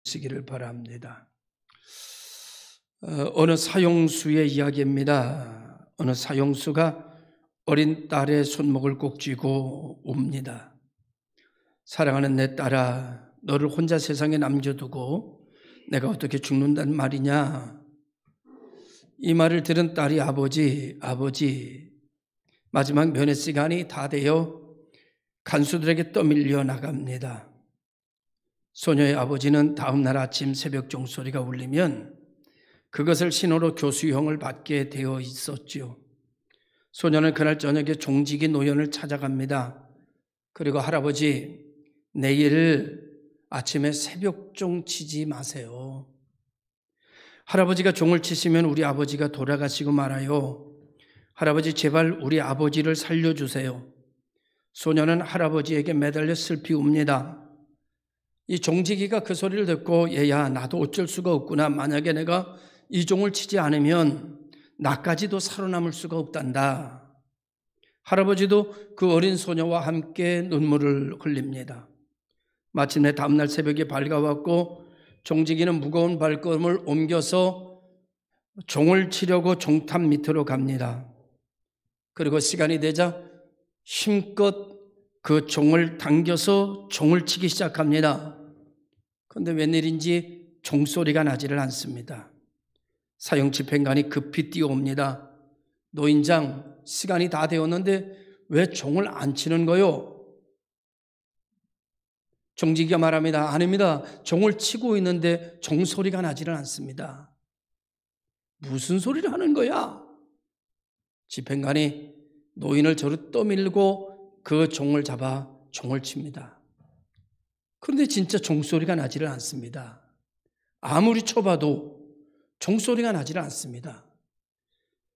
시기를 바랍니다. 어느 사형수의 이야기입니다. 어느 사형수가 어린 딸의 손목을 꼭 쥐고 옵니다. 사랑하는 내 딸아, 너를 혼자 세상에 남겨두고 내가 어떻게 죽는단 말이냐. 이 말을 들은 딸이 아버지 마지막 면회 시간이 다 되어 간수들에게 떠밀려 나갑니다. 소녀의 아버지는 다음날 아침 새벽 종소리가 울리면 그것을 신호로 교수형을 받게 되어 있었죠. 소녀는 그날 저녁에 종직이 노연을 찾아갑니다. 그리고 할아버지, 내일 아침에 새벽종 치지 마세요. 할아버지가 종을 치시면 우리 아버지가 돌아가시고 말아요. 할아버지 제발 우리 아버지를 살려주세요. 소녀는 할아버지에게 매달려 슬피 웁니다. 이 종지기가 그 소리를 듣고 얘야 나도 어쩔 수가 없구나. 만약에 내가 이 종을 치지 않으면 나까지도 살아남을 수가 없단다. 할아버지도 그 어린 소녀와 함께 눈물을 흘립니다. 마침내 다음날 새벽에 밝아왔고 종지기는 무거운 발걸음을 옮겨서 종을 치려고 종탑 밑으로 갑니다. 그리고 시간이 되자 힘껏 그 종을 당겨서 종을 치기 시작합니다. 그런데 웬일인지 종소리가 나지를 않습니다. 사형 집행관이 급히 뛰어옵니다. 노인장, 시간이 다 되었는데 왜 종을 안 치는 거요? 종지기가 말합니다. 아닙니다. 종을 치고 있는데 종소리가 나지를 않습니다. 무슨 소리를 하는 거야? 집행관이 노인을 저로 떠밀고 그 종을 잡아 종을 칩니다. 그런데 진짜 종소리가 나지를 않습니다. 아무리 쳐봐도 종소리가 나지를 않습니다.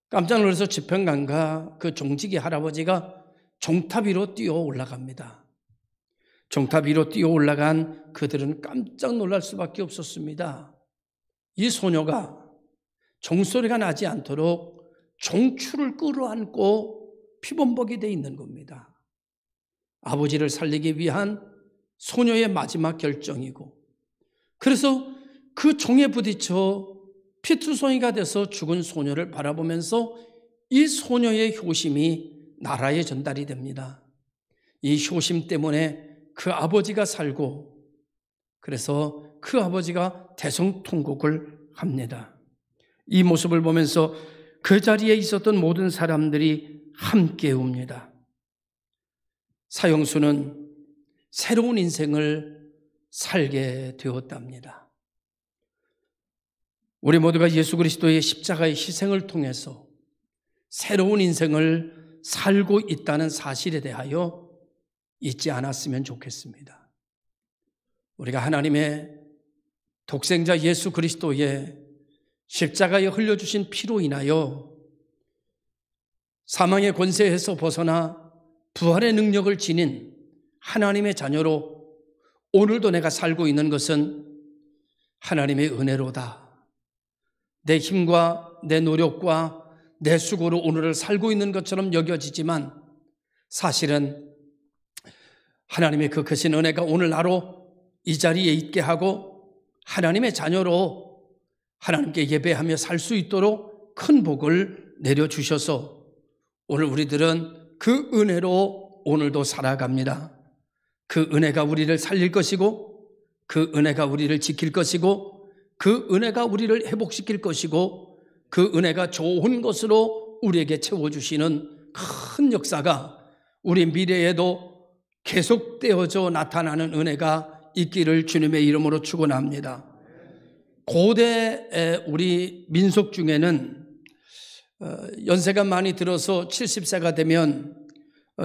깜짝 놀라서 집행관과 그 종지기 할아버지가 종탑 위로 뛰어 올라갑니다. 종탑 위로 뛰어 올라간 그들은 깜짝 놀랄 수밖에 없었습니다. 이 소녀가 종소리가 나지 않도록 종추를 끌어안고 피범벅이 되어 있는 겁니다. 아버지를 살리기 위한 소녀의 마지막 결정이고, 그래서 그 종에 부딪혀 피투성이가 돼서 죽은 소녀를 바라보면서 이 소녀의 효심이 나라에 전달이 됩니다. 이 효심 때문에 그 아버지가 살고, 그래서 그 아버지가 대성통곡을 합니다. 이 모습을 보면서 그 자리에 있었던 모든 사람들이 함께 웁니다. 사형수는 새로운 인생을 살게 되었답니다. 우리 모두가 예수 그리스도의 십자가의 희생을 통해서 새로운 인생을 살고 있다는 사실에 대하여 잊지 않았으면 좋겠습니다. 우리가 하나님의 독생자 예수 그리스도의 십자가에 흘려주신 피로 인하여 사망의 권세에서 벗어나 부활의 능력을 지닌 하나님의 자녀로 오늘도 내가 살고 있는 것은 하나님의 은혜로다. 내 힘과 내 노력과 내 수고로 오늘을 살고 있는 것처럼 여겨지지만 사실은 하나님의 그 크신 은혜가 오늘 나로 이 자리에 있게 하고 하나님의 자녀로 하나님께 예배하며 살 수 있도록 큰 복을 내려주셔서 오늘 우리들은 그 은혜로 오늘도 살아갑니다. 그 은혜가 우리를 살릴 것이고, 그 은혜가 우리를 지킬 것이고, 그 은혜가 우리를 회복시킬 것이고, 그 은혜가 좋은 것으로 우리에게 채워주시는 큰 역사가 우리 미래에도 계속되어져 나타나는 은혜가 있기를 주님의 이름으로 축원합니다. 고대 우리 민속 중에는 연세가 많이 들어서 70세가 되면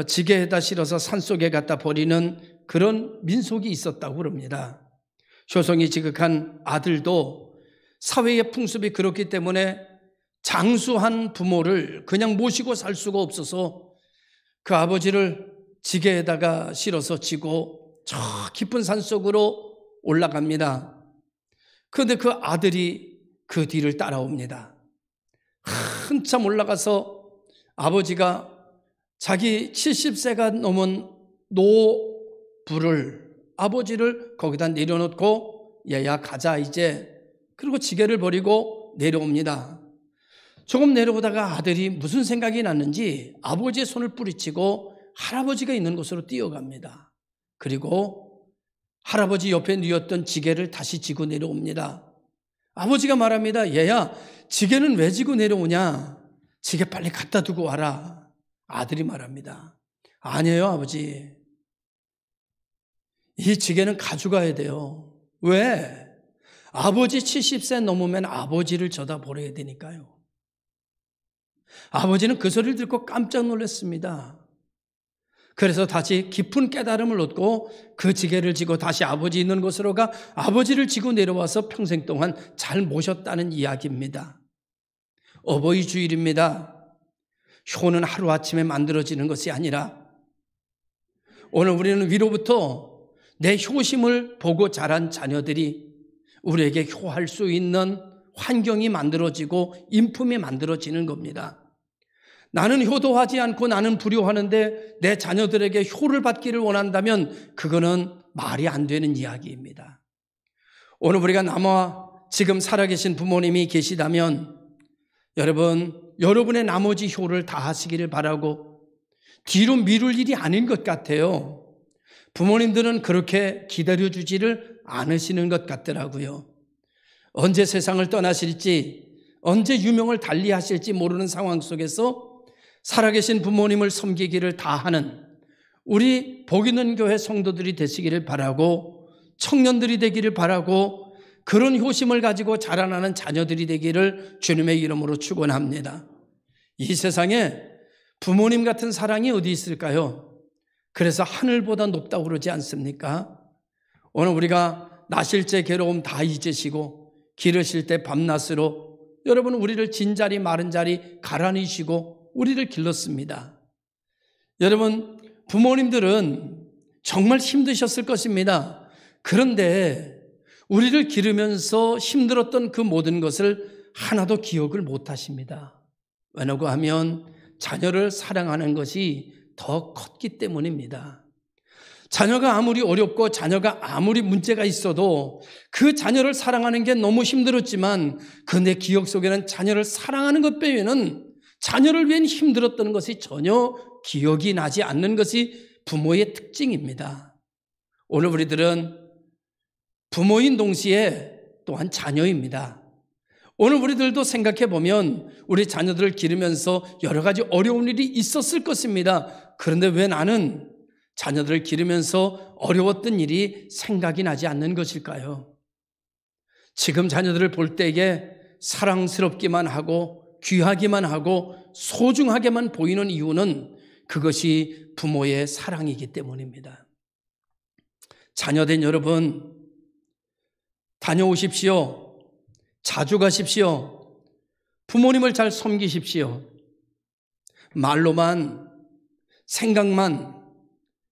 지게에다 실어서 산속에 갖다 버리는 그런 민속이 있었다고 그럽니다. 효성이 지극한 아들도 사회의 풍습이 그렇기 때문에 장수한 부모를 그냥 모시고 살 수가 없어서 그 아버지를 지게에다가 실어서 지고 저 깊은 산속으로 올라갑니다. 그런데 그 아들이 그 뒤를 따라옵니다. 한참 올라가서 아버지가 자기 70세가 넘은 노부를 아버지를 거기다 내려놓고 얘야 가자 이제. 그리고 지게를 버리고 내려옵니다. 조금 내려오다가 아들이 무슨 생각이 났는지 아버지의 손을 뿌리치고 할아버지가 있는 곳으로 뛰어갑니다. 그리고 할아버지 옆에 뉘었던 지게를 다시 지고 내려옵니다. 아버지가 말합니다. 얘야, 지게는 왜 지고 내려오냐? 지게 빨리 갖다 두고 와라. 아들이 말합니다. 아니에요, 아버지. 이 지게는 가져가야 돼요. 왜? 아버지 70세 넘으면 아버지를 쳐다보려야 되니까요. 아버지는 그 소리를 듣고 깜짝 놀랐습니다. 그래서 다시 깊은 깨달음을 얻고 그 지게를 지고 다시 아버지 있는 곳으로 가 아버지를 지고 내려와서 평생 동안 잘 모셨다는 이야기입니다. 어버이 주일입니다. 효는 하루아침에 만들어지는 것이 아니라 오늘 우리는 위로부터 내 효심을 보고 자란 자녀들이 우리에게 효할 수 있는 환경이 만들어지고 인품이 만들어지는 겁니다. 나는 효도하지 않고 나는 불효하는데 내 자녀들에게 효를 받기를 원한다면 그거는 말이 안 되는 이야기입니다. 오늘 우리가 남아 지금 살아계신 부모님이 계시다면 여러분의 나머지 효를 다 하시기를 바라고 뒤로 미룰 일이 아닌 것 같아요. 부모님들은 그렇게 기다려주지를 않으시는 것 같더라고요. 언제 세상을 떠나실지, 언제 유명을 달리하실지 모르는 상황 속에서 살아계신 부모님을 섬기기를 다하는 우리 복 있는 교회 성도들이 되시기를 바라고 청년들이 되기를 바라고 그런 효심을 가지고 자라나는 자녀들이 되기를 주님의 이름으로 축원합니다. 이 세상에 부모님 같은 사랑이 어디 있을까요? 그래서 하늘보다 높다고 그러지 않습니까? 오늘 우리가 나실 때 괴로움 다 잊으시고 기르실 때 밤낮으로 여러분 우리를 진 자리 마른 자리 가라니시고 우리를 길렀습니다. 여러분 부모님들은 정말 힘드셨을 것입니다. 그런데 우리를 기르면서 힘들었던 그 모든 것을 하나도 기억을 못 하십니다. 왜냐고 하면 자녀를 사랑하는 것이 더 컸기 때문입니다. 자녀가 아무리 어렵고 자녀가 아무리 문제가 있어도 그 자녀를 사랑하는 게 너무 힘들었지만 그 내 기억 속에는 자녀를 사랑하는 것 빼고는 자녀를 위해 힘들었던 것이 전혀 기억이 나지 않는 것이 부모의 특징입니다. 오늘 우리들은 부모인 동시에 또한 자녀입니다. 오늘 우리들도 생각해 보면 우리 자녀들을 기르면서 여러 가지 어려운 일이 있었을 것입니다. 그런데 왜 나는 자녀들을 기르면서 어려웠던 일이 생각이 나지 않는 것일까요? 지금 자녀들을 볼 때에 사랑스럽기만 하고 귀하기만 하고 소중하게만 보이는 이유는 그것이 부모의 사랑이기 때문입니다. 자녀된 여러분, 다녀오십시오. 자주 가십시오. 부모님을 잘 섬기십시오. 말로만, 생각만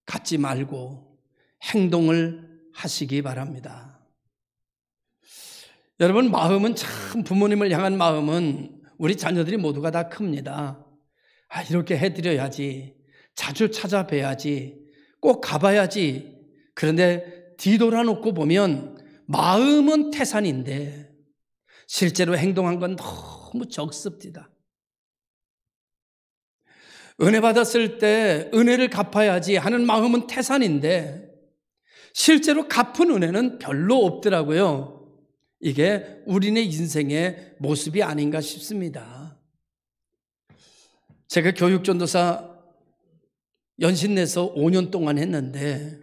갖지 말고 행동을 하시기 바랍니다. 여러분, 마음은 참 부모님을 향한 마음은 우리 자녀들이 모두가 다 큽니다. 이렇게 해드려야지. 자주 찾아뵈야지. 꼭 가봐야지. 그런데 뒤돌아놓고 보면 마음은 태산인데 실제로 행동한 건 너무 적습니다. 은혜 받았을 때 은혜를 갚아야지 하는 마음은 태산인데 실제로 갚은 은혜는 별로 없더라고요. 이게 우리네 인생의 모습이 아닌가 싶습니다. 제가 교육전도사 연신내에서 5년 동안 했는데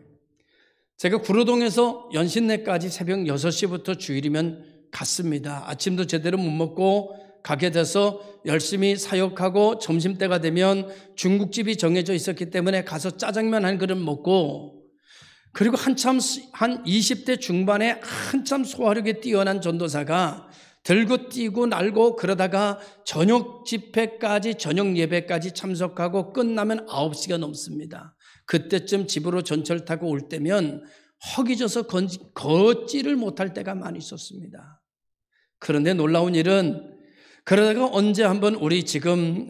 제가 구로동에서 연신내까지 새벽 6시부터 주일이면 갔습니다. 아침도 제대로 못 먹고 가게 돼서 열심히 사역하고 점심때가 되면 중국집이 정해져 있었기 때문에 가서 짜장면 한 그릇 먹고 그리고 한 20대 중반에 한참 소화력이 뛰어난 전도사가 들고 뛰고 날고 그러다가 저녁 집회까지 저녁 예배까지 참석하고 끝나면 9시가 넘습니다. 그때쯤 집으로 전철 타고 올 때면 허기져서 걷지를 못할 때가 많이 있었습니다. 그런데 놀라운 일은 그러다가 언제 한번 우리 지금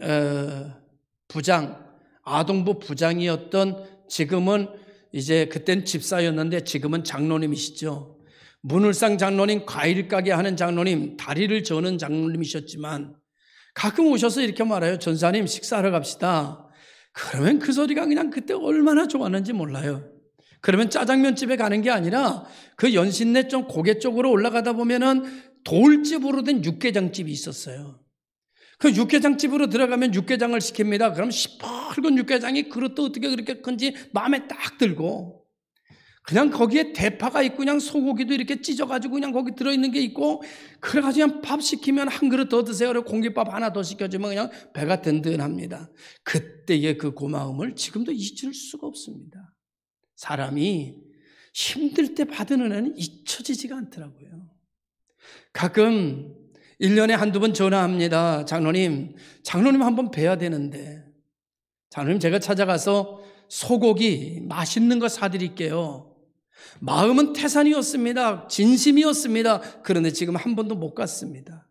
아동부 부장이었던 지금은 이제 그땐 집사였는데 지금은 장로님이시죠. 문울상 장로님, 과일 가게 하는 장로님, 다리를 저는 장로님이셨지만 가끔 오셔서 이렇게 말해요. 전사님 식사하러 갑시다. 그러면 그 소리가 그냥 그때 얼마나 좋았는지 몰라요. 그러면 짜장면집에 가는 게 아니라 그 연신내 좀 고개 쪽으로 올라가다 보면은 돌집으로 된 육개장집이 있었어요. 그 육개장집으로 들어가면 육개장을 시킵니다. 그럼 시뻘건 육개장이 그릇도 어떻게 그렇게 큰지 마음에 딱 들고, 그냥 거기에 대파가 있고 그냥 소고기도 이렇게 찢어가지고 그냥 거기 들어있는 게 있고, 그래가지고 그냥 밥 시키면 한 그릇 더 드세요. 그리고 공깃밥 하나 더 시켜주면 그냥 배가 든든합니다. 그때의 그 고마움을 지금도 잊을 수가 없습니다. 사람이 힘들 때 받은 은혜는 잊혀지지가 않더라고요. 가끔 1년에 한두 번 전화합니다. 장로님 한번 뵈야 되는데, 장로님 제가 찾아가서 소고기 맛있는 거 사드릴게요. 마음은 태산이었습니다. 진심이었습니다. 그런데 지금 한 번도 못 갔습니다.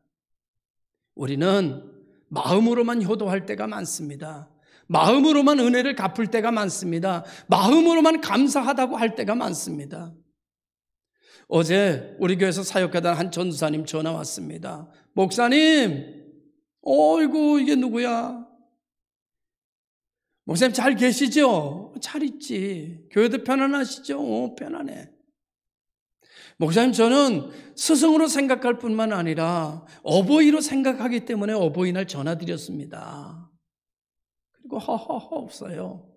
우리는 마음으로만 효도할 때가 많습니다. 마음으로만 은혜를 갚을 때가 많습니다. 마음으로만 감사하다고 할 때가 많습니다. 어제 우리 교회에서 사역하던 한 전도사님 전화 왔습니다. 목사님, 어이구 이게 누구야? 목사님 잘 계시죠? 잘 있지. 교회도 편안하시죠? 편안해. 목사님 저는 스승으로 생각할 뿐만 아니라 어버이로 생각하기 때문에 어버이날 전화드렸습니다. 그리고 허허허 없어요.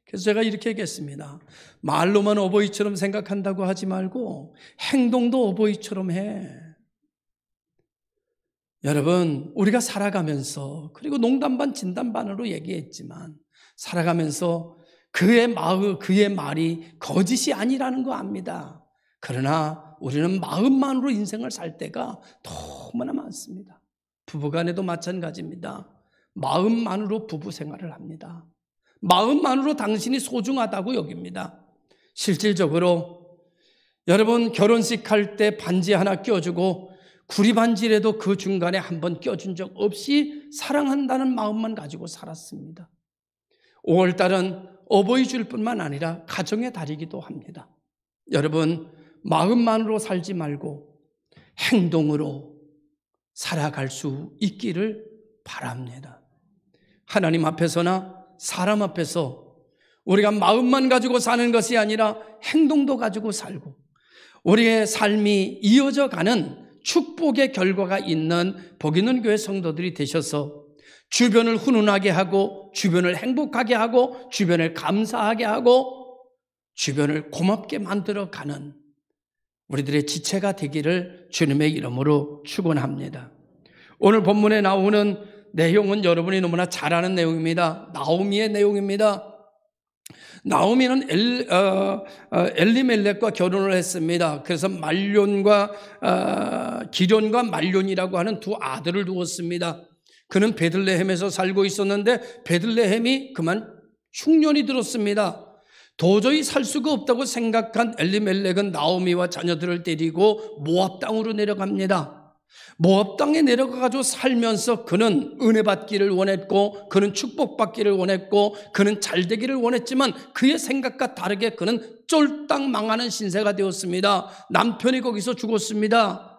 그래서 제가 이렇게 얘기했습니다. 말로만 어버이처럼 생각한다고 하지 말고 행동도 어버이처럼 해. 여러분, 우리가 살아가면서, 그리고 농담 반 진담 반으로 얘기했지만 살아가면서 그의 마음, 그의 말이 거짓이 아니라는 거 압니다. 그러나 우리는 마음만으로 인생을 살 때가 너무나 많습니다. 부부간에도 마찬가지입니다. 마음만으로 부부 생활을 합니다. 마음만으로 당신이 소중하다고 여깁니다. 실질적으로 여러분 결혼식 할 때 반지 하나 껴주고 구리반지라도 그 중간에 한번 껴준 적 없이 사랑한다는 마음만 가지고 살았습니다. 5월달은 어버이 줄 뿐만 아니라 가정의 달이기도 합니다. 여러분 마음만으로 살지 말고 행동으로 살아갈 수 있기를 바랍니다. 하나님 앞에서나 사람 앞에서 우리가 마음만 가지고 사는 것이 아니라 행동도 가지고 살고 우리의 삶이 이어져 가는 축복의 결과가 있는 복 있는 교회 성도들이 되셔서 주변을 훈훈하게 하고 주변을 행복하게 하고 주변을 감사하게 하고 주변을 고맙게 만들어가는 우리들의 지체가 되기를 주님의 이름으로 축원합니다. 오늘 본문에 나오는 내용은 여러분이 너무나 잘 아는 내용입니다. 나오미의 내용입니다. 나오미는 엘리멜렉과 결혼을 했습니다. 그래서 말론과 기련과 말론이라고 하는 두 아들을 두었습니다. 그는 베들레헴에서 살고 있었는데 베들레헴이 그만 흉년이 들었습니다. 도저히 살 수가 없다고 생각한 엘리멜렉은 나오미와 자녀들을 데리고 모압 땅으로 내려갑니다. 모압 땅에 내려가가지고 살면서 그는 은혜 받기를 원했고 그는 축복받기를 원했고 그는 잘 되기를 원했지만 그의 생각과 다르게 그는 쫄딱 망하는 신세가 되었습니다. 남편이 거기서 죽었습니다.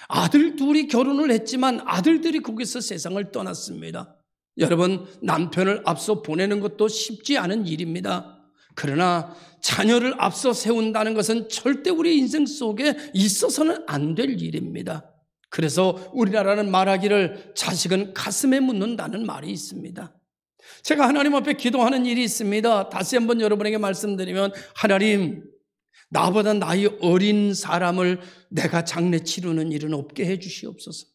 아들 둘이 결혼을 했지만 아들들이 거기서 세상을 떠났습니다. 여러분 남편을 앞서 보내는 것도 쉽지 않은 일입니다. 그러나 자녀를 앞서 세운다는 것은 절대 우리 인생 속에 있어서는 안 될 일입니다. 그래서 우리나라는 말하기를 자식은 가슴에 묻는다는 말이 있습니다. 제가 하나님 앞에 기도하는 일이 있습니다. 다시 한번 여러분에게 말씀드리면 하나님 나보다 나이 어린 사람을 내가 장례 치르는 일은 없게 해 주시옵소서.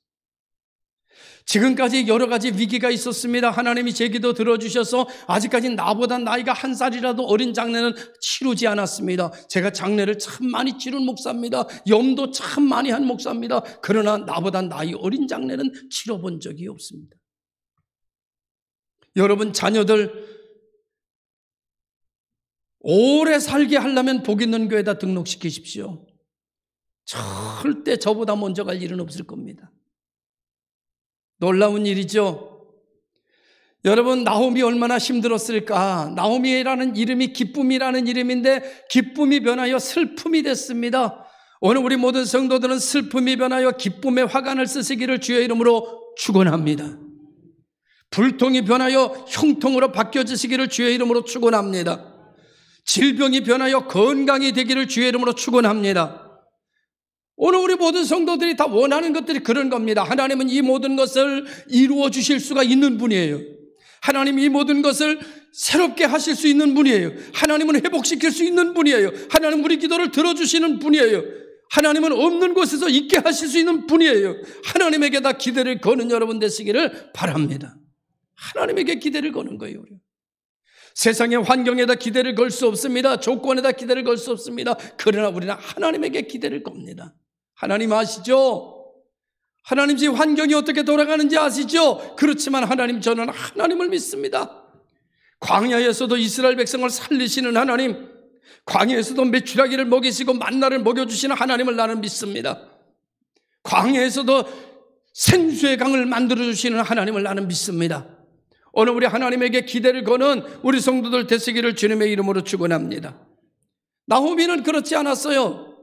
지금까지 여러 가지 위기가 있었습니다. 하나님이 제 기도 들어주셔서 아직까지 나보다 나이가 한 살이라도 어린 장례는 치르지 않았습니다. 제가 장례를 참 많이 치른 목사입니다. 염도 참 많이 한 목사입니다. 그러나 나보다 나이 어린 장례는 치러본 적이 없습니다. 여러분 자녀들 오래 살게 하려면 복 있는 교회에다 등록시키십시오. 절대 저보다 먼저 갈 일은 없을 겁니다. 놀라운 일이죠. 여러분 나오미 얼마나 힘들었을까. 나오미라는 이름이 기쁨이라는 이름인데 기쁨이 변하여 슬픔이 됐습니다. 오늘 우리 모든 성도들은 슬픔이 변하여 기쁨의 화관을 쓰시기를 주의 이름으로 축원합니다. 불통이 변하여 형통으로 바뀌어지시기를 주의 이름으로 축원합니다. 질병이 변하여 건강이 되기를 주의 이름으로 축원합니다. 오늘 우리 모든 성도들이 다 원하는 것들이 그런 겁니다. 하나님은 이 모든 것을 이루어 주실 수가 있는 분이에요. 하나님이 이 모든 것을 새롭게 하실 수 있는 분이에요. 하나님은 회복시킬 수 있는 분이에요. 하나님은 우리 기도를 들어주시는 분이에요. 하나님은 없는 곳에서 있게 하실 수 있는 분이에요. 하나님에게 다 기대를 거는 여러분 되시기를 바랍니다. 하나님에게 기대를 거는 거예요. 세상의 환경에다 기대를 걸 수 없습니다. 조건에다 기대를 걸 수 없습니다. 그러나 우리는 하나님에게 기대를 겁니다. 하나님 아시죠? 하나님 지 환경이 어떻게 돌아가는지 아시죠? 그렇지만 하나님, 저는 하나님을 믿습니다. 광야에서도 이스라엘 백성을 살리시는 하나님, 광야에서도 메추라기를 먹이시고 만나를 먹여주시는 하나님을 나는 믿습니다. 광야에서도 생수의 강을 만들어주시는 하나님을 나는 믿습니다. 오늘 우리 하나님에게 기대를 거는 우리 성도들 되시기를 주님의 이름으로 축원합니다. 나오미는 그렇지 않았어요.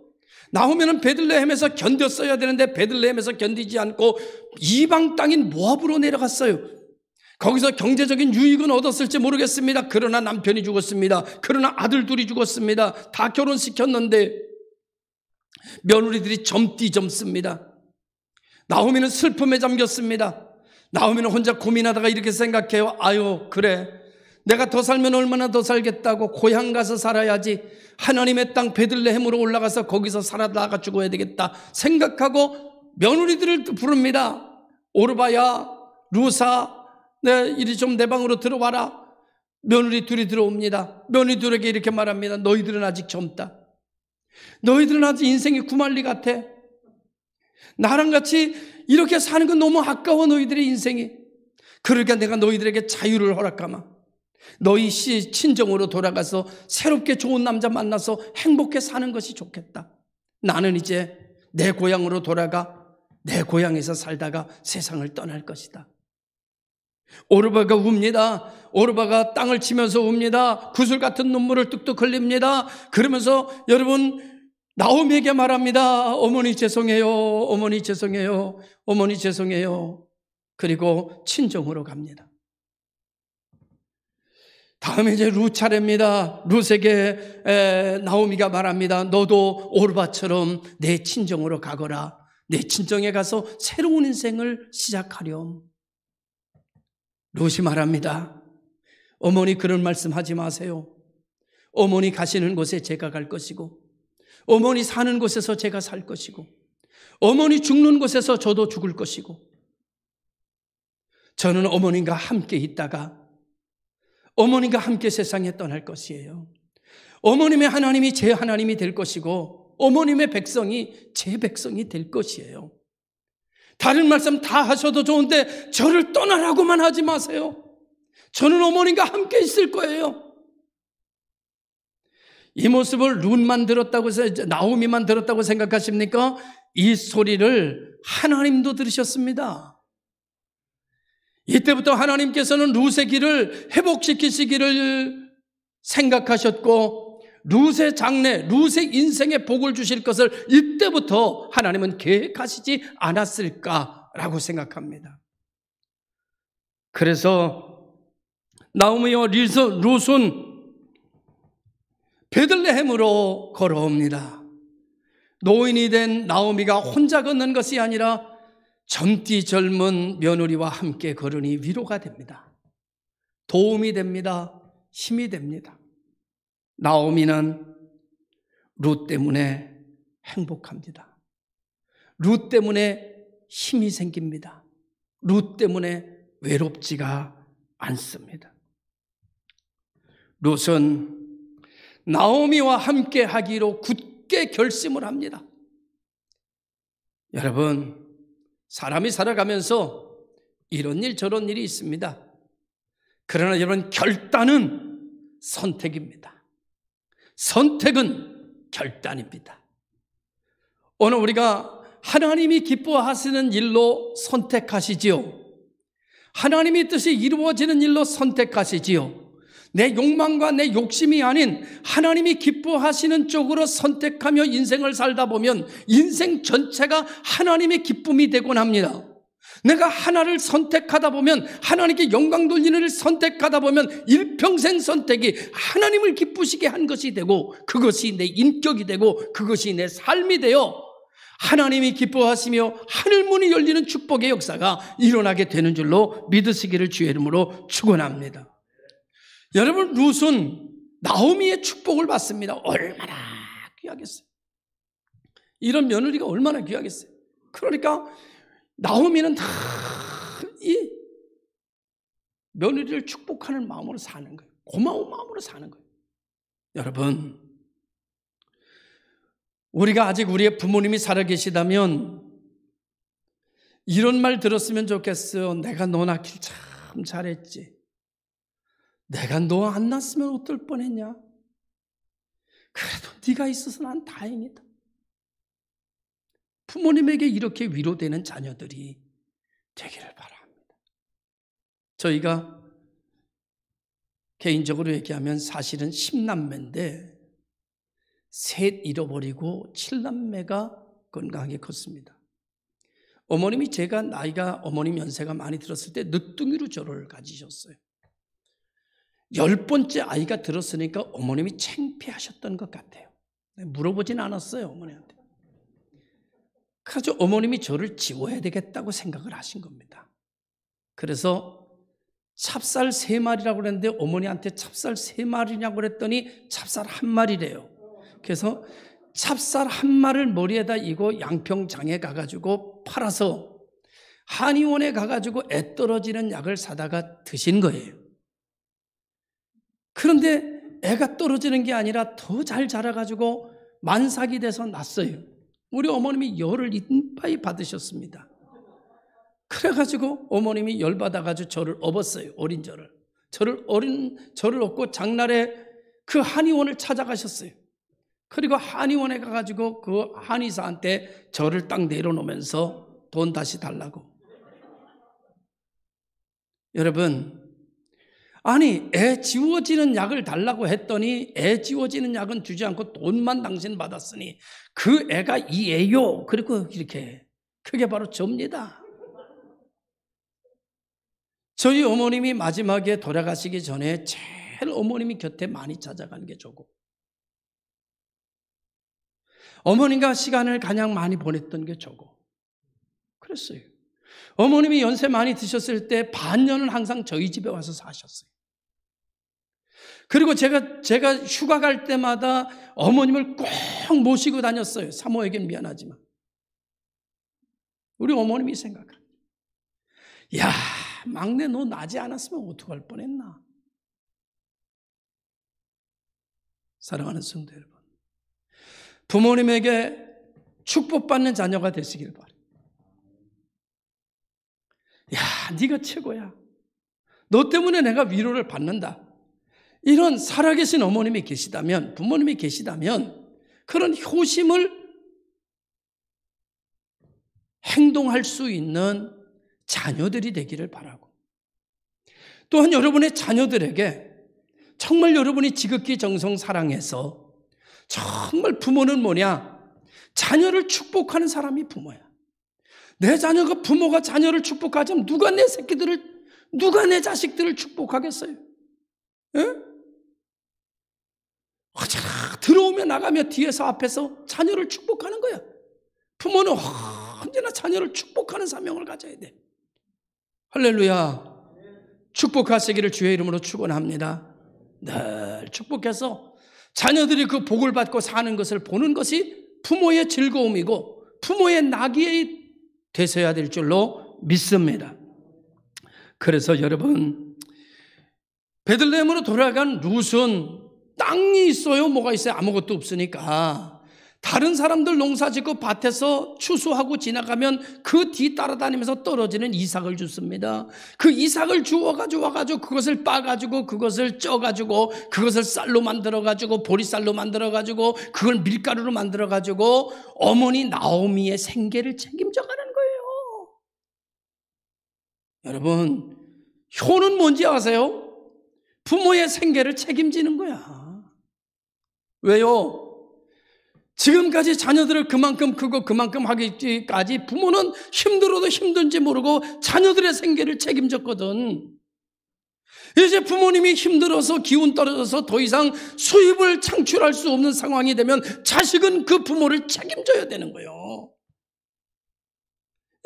나오미는 베들레헴에서 견뎠어야 되는데 베들레헴에서 견디지 않고 이방 땅인 모압으로 내려갔어요. 거기서 경제적인 유익은 얻었을지 모르겠습니다. 그러나 남편이 죽었습니다. 그러나 아들 둘이 죽었습니다. 다 결혼시켰는데 며느리들이 점띠점습니다. 나오미는 슬픔에 잠겼습니다. 나오미는 혼자 고민하다가 이렇게 생각해요. 아유, 그래, 내가 더 살면 얼마나 더 살겠다고, 고향 가서 살아야지, 하나님의 땅 베들레헴으로 올라가서 거기서 살아다가 죽어야 되겠다 생각하고 며느리들을 부릅니다. 오르바야, 루사, 이리 좀 내 방으로 들어와라. 며느리 둘이 들어옵니다. 며느리 둘에게 이렇게 말합니다. 너희들은 아직 젊다. 너희들은 아직 인생이 구말리 같아. 나랑 같이 이렇게 사는 건 너무 아까워, 너희들의 인생이. 그러니까 내가 너희들에게 자유를 허락하마. 너희 친정으로 돌아가서 새롭게 좋은 남자 만나서 행복해 사는 것이 좋겠다. 나는 이제 내 고향으로 돌아가 내 고향에서 살다가 세상을 떠날 것이다. 오르바가 웁니다. 오르바가 땅을 치면서 웁니다. 구슬 같은 눈물을 뚝뚝 흘립니다. 그러면서 여러분, 나오미에게 말합니다. 어머니 죄송해요. 어머니 죄송해요. 어머니 죄송해요. 그리고 친정으로 갑니다. 다음에 이제 룻 차례입니다. 룻에게 나오미가 말합니다. 너도 오르바처럼 내 친정으로 가거라. 내 친정에 가서 새로운 인생을 시작하렴. 룻이 말합니다. 어머니 그런 말씀 하지 마세요. 어머니 가시는 곳에 제가 갈 것이고, 어머니 사는 곳에서 제가 살 것이고, 어머니 죽는 곳에서 저도 죽을 것이고, 저는 어머님과 함께 있다가 어머님과 함께 세상에 떠날 것이에요. 어머님의 하나님이 제 하나님이 될 것이고 어머님의 백성이 제 백성이 될 것이에요. 다른 말씀 다 하셔도 좋은데 저를 떠나라고만 하지 마세요. 저는 어머님과 함께 있을 거예요. 이 모습을 룻만 들었다고 해서 나오미만 들었다고 생각하십니까? 이 소리를 하나님도 들으셨습니다. 이때부터 하나님께서는 룻의 길을 회복시키시기를 생각하셨고 룻의 장래, 룻의 인생에 복을 주실 것을 이때부터 하나님은 계획하시지 않았을까라고 생각합니다. 그래서 나오미와 룻은 베들레헴으로 걸어옵니다. 노인이 된 나오미가 혼자 걷는 것이 아니라 젊디 젊은 며느리와 함께 걸으니 위로가 됩니다. 도움이 됩니다. 힘이 됩니다. 나오미는 룻 때문에 행복합니다. 룻 때문에 힘이 생깁니다. 룻 때문에 외롭지가 않습니다. 룻은 나오미와 함께 하기로 굳게 결심을 합니다. 여러분, 사람이 살아가면서 이런 일 저런 일이 있습니다. 그러나 여러분, 결단은 선택입니다. 선택은 결단입니다. 오늘 우리가 하나님이 기뻐하시는 일로 선택하시지요. 하나님의 뜻이 이루어지는 일로 선택하시지요. 내 욕망과 내 욕심이 아닌 하나님이 기뻐하시는 쪽으로 선택하며 인생을 살다 보면 인생 전체가 하나님의 기쁨이 되곤 합니다. 내가 하나를 선택하다 보면, 하나님께 영광 돌리는 일을 선택하다 보면 일평생 선택이 하나님을 기쁘시게 한 것이 되고, 그것이 내 인격이 되고, 그것이 내 삶이 되어 하나님이 기뻐하시며 하늘문이 열리는 축복의 역사가 일어나게 되는 줄로 믿으시기를 주의 이름으로 축원합니다. 여러분, 룻은 나오미의 축복을 받습니다. 얼마나 귀하겠어요. 이런 며느리가 얼마나 귀하겠어요. 그러니까 나오미는 다 이 며느리를 축복하는 마음으로 사는 거예요. 고마운 마음으로 사는 거예요. 여러분, 우리가 아직 우리의 부모님이 살아계시다면 이런 말 들었으면 좋겠어요. 내가 너 낳길 참 잘했지. 내가 너 안 낳았으면 어떨 뻔했냐. 그래도 네가 있어서 난 다행이다. 부모님에게 이렇게 위로되는 자녀들이 되기를 바랍니다. 저희가 개인적으로 얘기하면 사실은 10남매인데 셋 잃어버리고 7남매가 건강하게 컸습니다. 어머님이 제가 어머님 연세가 많이 들었을 때 늦둥이로 저를 가지셨어요. 10번째 아이가 들었으니까 어머님이 창피하셨던 것 같아요. 물어보진 않았어요, 어머니한테. 그래서 어머님이 저를 지워야 되겠다고 생각을 하신 겁니다. 그래서 찹쌀 3마리라고 그랬는데 어머니한테 찹쌀 3마리냐고 그랬더니 찹쌀 1마리래요. 그래서 찹쌀 1마리를 머리에다 이고 양평장에 가가지고 팔아서 한의원에 가가지고 애 떨어지는 약을 사다가 드신 거예요. 그런데 애가 떨어지는 게 아니라 더 잘 자라가지고 만삭이 돼서 났어요. 우리 어머님이 열을 이빠이 받으셨습니다. 그래가지고 어머님이 열받아가지고 저를 업었어요. 어린 저를. 저를 업고 장날에 그 한의원을 찾아가셨어요. 그리고 한의원에 가가지고 그 한의사한테 저를 딱 내려놓으면서 돈 다시 달라고. 여러분, 아니 애 지워지는 약을 달라고 했더니 애 지워지는 약은 주지 않고 돈만 당신 받았으니 그 애가 이 애요. 그리고 이렇게 그게 바로 접니다. 저희 어머님이 마지막에 돌아가시기 전에 제일 어머님이 곁에 많이 찾아가는 게 저고, 어머님과 시간을 가장 많이 보냈던 게 저고 그랬어요. 어머님이 연세 많이 드셨을 때 반년은 항상 저희 집에 와서 사셨어요. 그리고 제가 휴가 갈 때마다 어머님을 꼭 모시고 다녔어요. 사모에겐 미안하지만. 우리 어머님이 생각합니다. 야, 막내 너 나지 않았으면 어떡할 뻔했나. 사랑하는 성도 여러분, 부모님에게 축복받는 자녀가 되시길 바랍니다. 야, 네가 최고야. 너 때문에 내가 위로를 받는다. 이런 살아계신 어머님이 계시다면, 부모님이 계시다면 그런 효심을 행동할 수 있는 자녀들이 되기를 바라고, 또한 여러분의 자녀들에게 정말 여러분이 지극히 정성 사랑해서 정말 부모는 뭐냐? 자녀를 축복하는 사람이 부모야. 내 자녀가 부모가 자녀를 축복하자면 누가 내 자식들을 축복하겠어요? 예? 들어오며 나가며 뒤에서 앞에서 자녀를 축복하는 거야. 부모는 언제나 자녀를 축복하는 사명을 가져야 돼. 할렐루야. 축복하시기를 주의 이름으로 축원합니다. 늘 축복해서 자녀들이 그 복을 받고 사는 것을 보는 것이 부모의 즐거움이고 부모의 낙이 되셔야 될 줄로 믿습니다. 그래서 여러분, 베들레헴으로 돌아간 룻은 땅이 있어요? 뭐가 있어요? 아무것도 없으니까 다른 사람들 농사 짓고 밭에서 추수하고 지나가면 그 뒤 따라다니면서 떨어지는 이삭을 줍습니다. 그 이삭을 주워가지고 와가지고 그것을 빠가지고 그것을 쪄가지고 그것을 쌀로 만들어가지고 보리쌀로 만들어가지고 그걸 밀가루로 만들어가지고 어머니 나오미의 생계를 책임져가는 거예요. 여러분, 효는 뭔지 아세요? 부모의 생계를 책임지는 거야. 왜요? 지금까지 자녀들을 그만큼 크고 그만큼 하기까지 부모는 힘들어도 힘든지 모르고 자녀들의 생계를 책임졌거든. 이제 부모님이 힘들어서 기운 떨어져서 더 이상 수입을 창출할 수 없는 상황이 되면 자식은 그 부모를 책임져야 되는 거예요.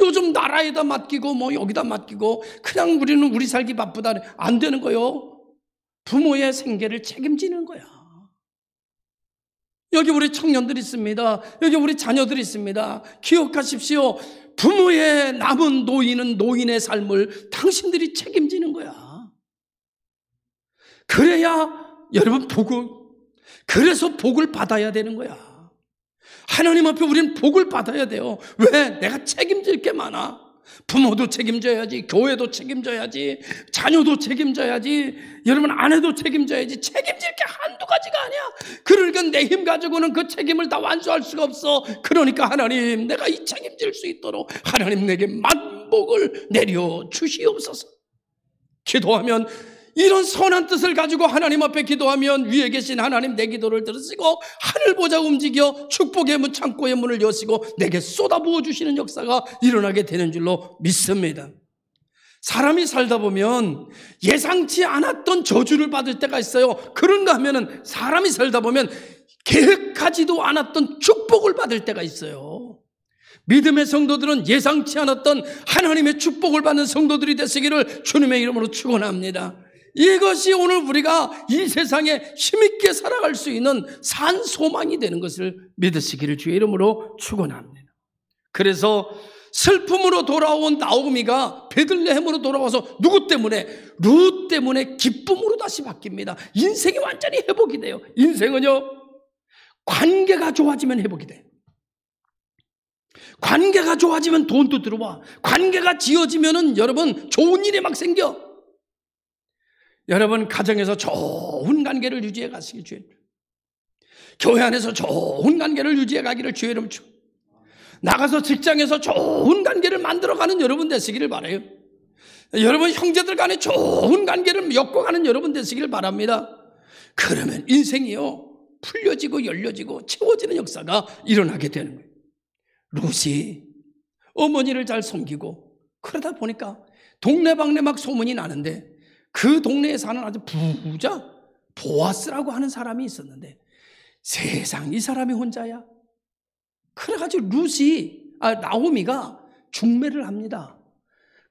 요즘 나라에다 맡기고 뭐 여기다 맡기고 그냥 우리는 우리 살기 바쁘다 안 되는 거예요. 부모의 생계를 책임지는 거야. 여기 우리 청년들 있습니다. 여기 우리 자녀들 있습니다. 기억하십시오. 부모의 남은 노인은 노인의 삶을 당신들이 책임지는 거야. 그래야 여러분 그래서 복을 받아야 되는 거야. 하나님 앞에 우리는 복을 받아야 돼요. 왜? 내가 책임질 게 많아. 부모도 책임져야지, 교회도 책임져야지, 자녀도 책임져야지, 여러분 아내도 책임져야지. 책임질 게 한두 가지가 아니야. 그러니까 내 힘 가지고는 그 책임을 다 완수할 수가 없어. 그러니까 하나님, 내가 이 책임질 수 있도록 하나님 내게 만복을 내려 주시옵소서. 기도하면, 이런 선한 뜻을 가지고 하나님 앞에 기도하면 위에 계신 하나님 내 기도를 들으시고 하늘 보좌 움직여 축복의 문, 창고의 문을 여시고 내게 쏟아부어 주시는 역사가 일어나게 되는 줄로 믿습니다. 사람이 살다 보면 예상치 않았던 저주를 받을 때가 있어요. 그런가 하면은 사람이 살다 보면 계획하지도 않았던 축복을 받을 때가 있어요. 믿음의 성도들은 예상치 않았던 하나님의 축복을 받는 성도들이 되시기를 주님의 이름으로 축원합니다. 이것이 오늘 우리가 이 세상에 힘있게 살아갈 수 있는 산 소망이 되는 것을 믿으시기를 주의 이름으로 축원합니다. 그래서 슬픔으로 돌아온 나오미가 베들레헴으로 돌아와서 누구 때문에? 룻 때문에 기쁨으로 다시 바뀝니다. 인생이 완전히 회복이 돼요. 인생은요, 관계가 좋아지면 회복이 돼요. 관계가 좋아지면 돈도 들어와. 관계가 지어지면은 여러분 좋은 일이 막 생겨. 여러분 가정에서 좋은 관계를 유지해 가시길 주의 이름. 교회 안에서 좋은 관계를 유지해 가기를 주의 이름 축. 나가서 직장에서 좋은 관계를 만들어가는 여러분 되시기를 바라요. 여러분 형제들 간에 좋은 관계를 엮어가는 여러분 되시기를 바랍니다. 그러면 인생이요 풀려지고 열려지고 채워지는 역사가 일어나게 되는 거예요. 룻이 어머니를 잘 섬기고 그러다 보니까 동네방네 막 소문이 나는데 그 동네에 사는 아주 부자 보아스라고 하는 사람이 있었는데 세상 이 사람이 혼자야. 그래가지고 나오미가 중매를 합니다.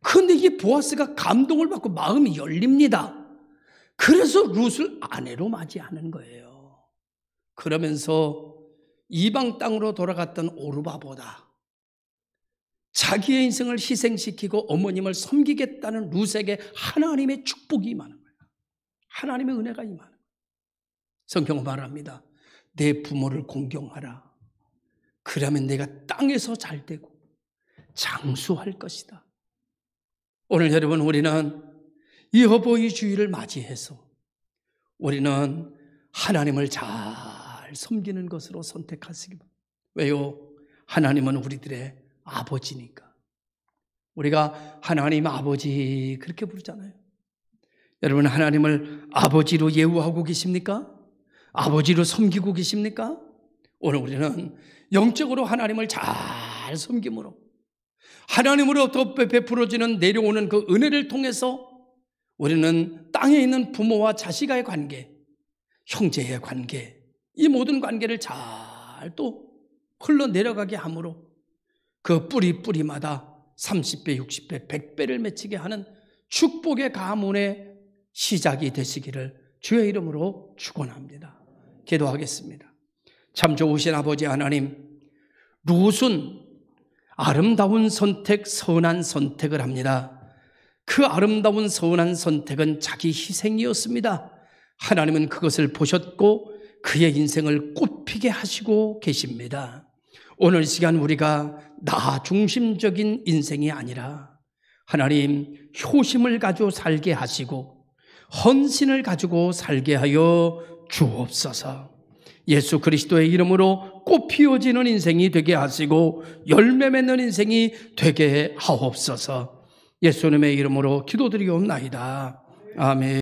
그런데 이 보아스가 감동을 받고 마음이 열립니다. 그래서 룻을 아내로 맞이하는 거예요. 그러면서 이방 땅으로 돌아갔던 오르바보다 자기의 인생을 희생시키고 어머님을 섬기겠다는 룻에게 하나님의 축복이 임하는 거예요. 하나님의 은혜가 임하는 거예요. 성경은 말합니다. 내 부모를 공경하라. 그러면 내가 땅에서 잘 되고 장수할 것이다. 오늘 여러분 우리는 이 어버이 주일을 맞이해서 우리는 하나님을 잘 섬기는 것으로 선택하시기 바랍니다. 왜요? 하나님은 우리들의 아버지니까. 우리가 하나님 아버지 그렇게 부르잖아요. 여러분 하나님을 아버지로 예우하고 계십니까? 아버지로 섬기고 계십니까? 오늘 우리는 영적으로 하나님을 잘 섬김으로 하나님으로부터 베풀어지는 내려오는 그 은혜를 통해서 우리는 땅에 있는 부모와 자식의 관계, 형제의 관계, 이 모든 관계를 잘 또 흘러내려가게 함으로 그 뿌리마다 30배, 60배, 100배를 맺히게 하는 축복의 가문의 시작이 되시기를 주의 이름으로 축원합니다. 기도하겠습니다. 참 좋으신 아버지 하나님, 룻은 아름다운 선택, 선한 선택을 합니다. 그 아름다운 선한 선택은 자기 희생이었습니다. 하나님은 그것을 보셨고 그의 인생을 꽃피게 하시고 계십니다. 오늘 이 시간 우리가 나 중심적인 인생이 아니라 하나님 효심을 가지고 살게 하시고 헌신을 가지고 살게 하여 주옵소서. 예수 그리스도의 이름으로 꽃 피어지는 인생이 되게 하시고 열매 맺는 인생이 되게 하옵소서. 예수님의 이름으로 기도드리옵나이다. 아멘.